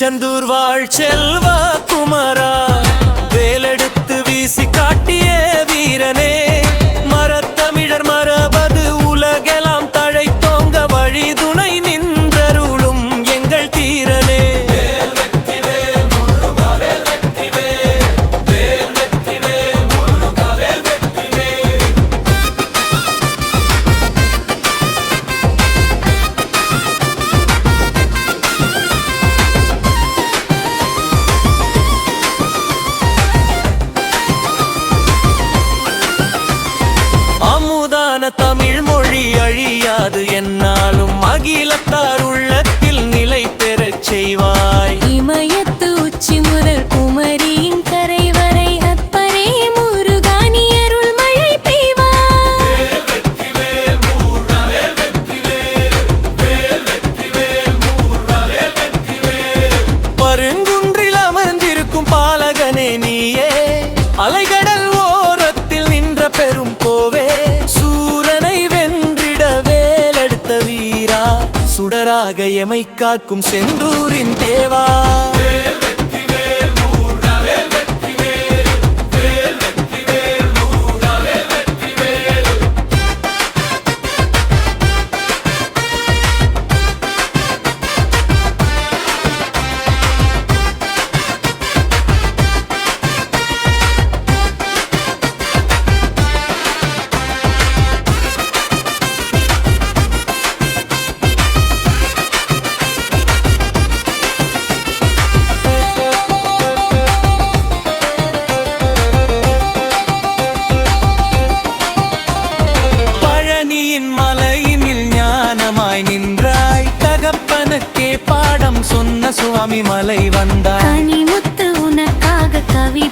திருச்செந்தூர் வாழ் செல்வா குமரா, வேலெடுத்து வீசி காட்டிய வீரனே, மரத்தமிழர் மரபது உலகெல்லாம் தழைத்தோங்க வழி துணை நின்றருளும் எங்கள் தீரனே. தமிழ் மொழி அழியாது என்னாலும் அகிலத்தார் உள்ளத்தில் நிலை பெறச் செய்வாய். இமயத்து உச்சி முதல் குமரியின் கரை வரை அப்பரே முருகானி அருள் மழை பெய்வாய். பருங்குன்றில் அமர்ந்திருக்கும் பாலகனே நீயே, அலைகடல் ஓரத்தில் நின்ற பெரும் கோவே, சுடராக எமை காக்கும் செந்தூரின் தேவா. மலையினில் ஞானமாய் நின்றாய், தகப்பனுக்கே பாடம் சொன்ன சுவாமி மலை வந்தாய். கனிமுத்து உனக்காக கவி